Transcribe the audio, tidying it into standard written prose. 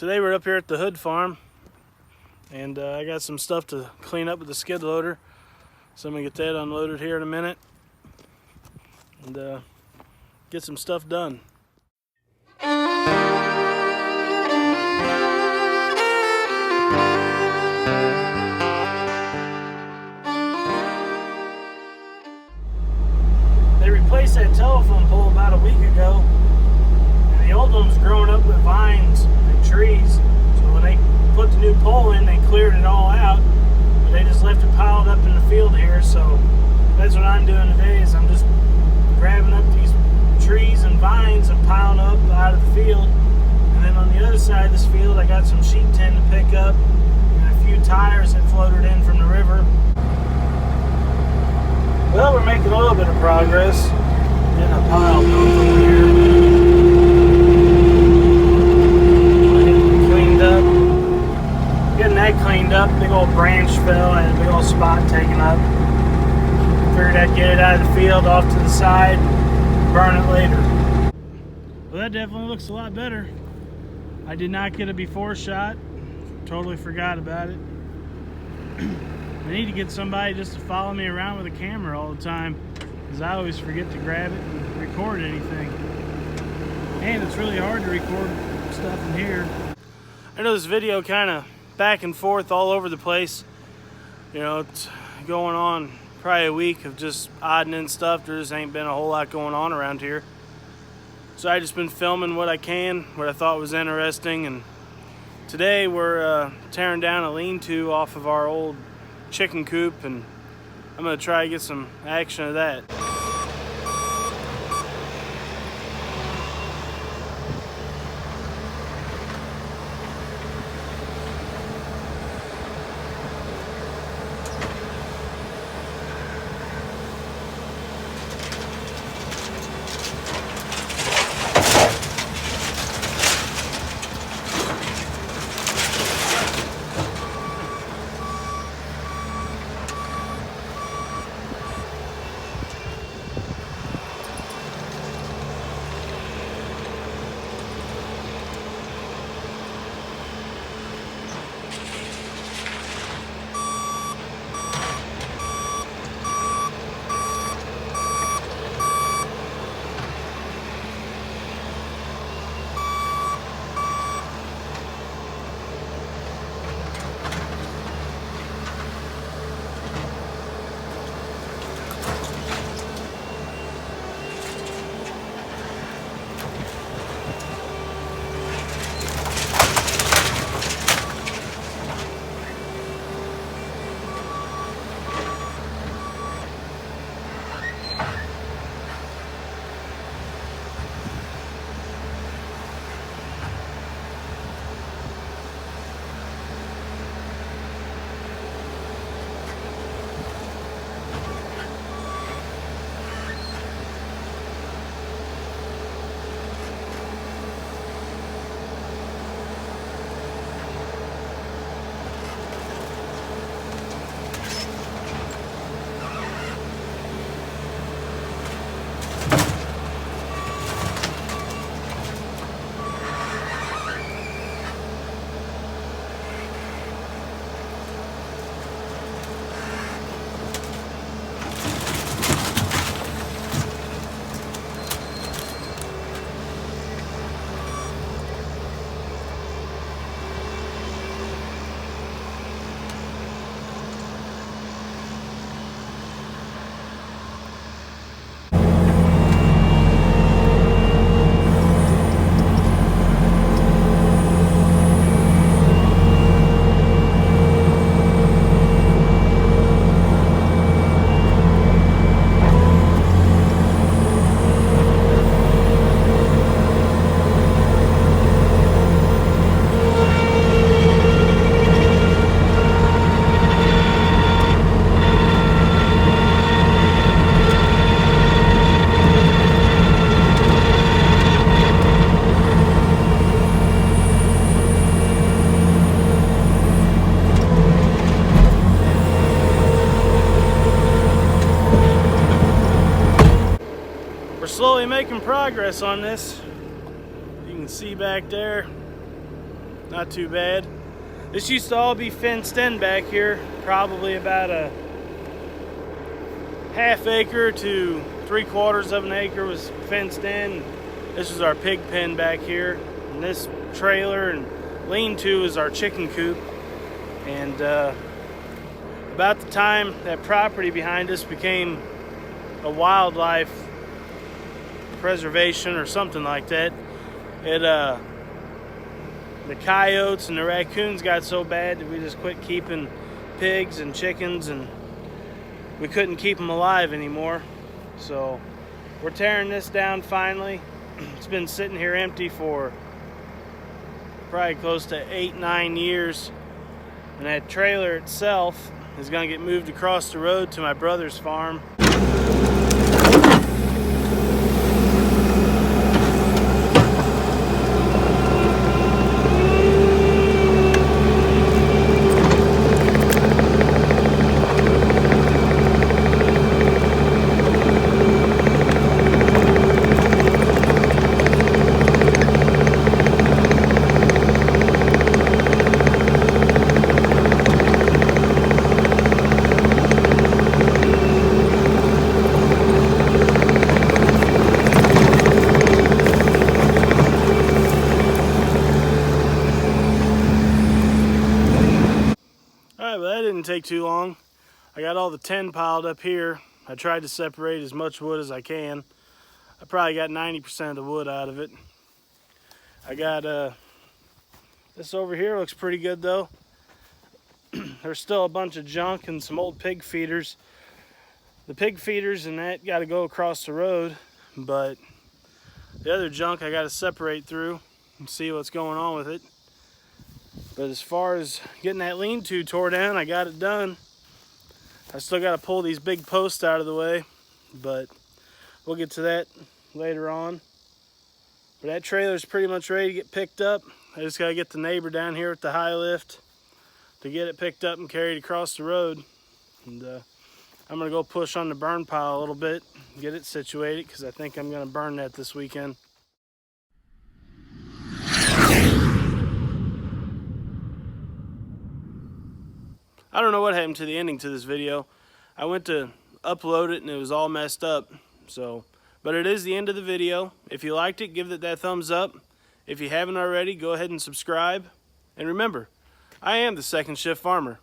Today we're up here at the Hood farm, and I got some stuff to clean up with the skid loader, so I'm gonna get that unloaded here in a minute and get some stuff done. They replaced that telephone pole about a week ago, and the old one was growing up with vines and trees. So when they put the new pole in, they cleared it all out, but they just left it piled up in the field here. So that's what I'm doing today, is I'm just grabbing up these trees and vines and piling up out of the field. And then on the other side of this field, I got some sheep tin to pick up and a few tires that floated in from the river. Well, we're making a little bit of progress. Getting a pile built from here. Cleaned up. Getting that cleaned up. Big old branch fell and a big old spot taken up. Figured I'd get it out of the field off to the side, burn it later. Well, that definitely looks a lot better. I did not get a before shot. Totally forgot about it. I need to get somebody just to follow me around with a camera all the time, because I always forget to grab it and record anything. And it's really hard to record stuff in here. I know this video kind of back and forth all over the place. You know, it's going on probably a week of just odding in stuff. There just ain't been a whole lot going on around here. So I just been filming what I can, what I thought was interesting. And today we're tearing down a lean-to off of our old chicken coop, and I'm gonna try to get some action of that. slowly making progress on this. You can see back there, not too bad. This used to all be fenced in back here, probably about a half acre to 3/4 of an acre was fenced in. This is our pig pen back here, and this trailer and lean-to is our chicken coop. And about the time that property behind us became a wildlife preservation or something like that, the coyotes and the raccoons got so bad that we just quit keeping pigs and chickens, and we couldn't keep them alive anymore. So we're tearing this down finally. It's been sitting here empty for probably close to 8-9 years, and that trailer itself is going to get moved across the road to my brother's farm. Alright, well, that didn't take too long. I got all the tin piled up here. I tried to separate as much wood as I can. I probably got 90% of the wood out of it. I got this over here looks pretty good though. There's still a bunch of junk and some old pig feeders. The pig feeders and that got to go across the road, but the other junk I got to separate through and see what's going on with it. But as far as getting that lean-to tore down, I got it done. I still got to pull these big posts out of the way, but we'll get to that later on. But that trailer's pretty much ready to get picked up. I just got to get the neighbor down here with the high lift to get it picked up and carried across the road. And I'm going to go push on the burn pile a little bit, get it situated, because I think I'm going to burn that this weekend. I don't know what happened to the ending to this video. I went to upload it and it was all messed up. But it is the end of the video. If you liked it, give it that thumbs up. If you haven't already, go ahead and subscribe. And remember, I am the Second Shift Farmer.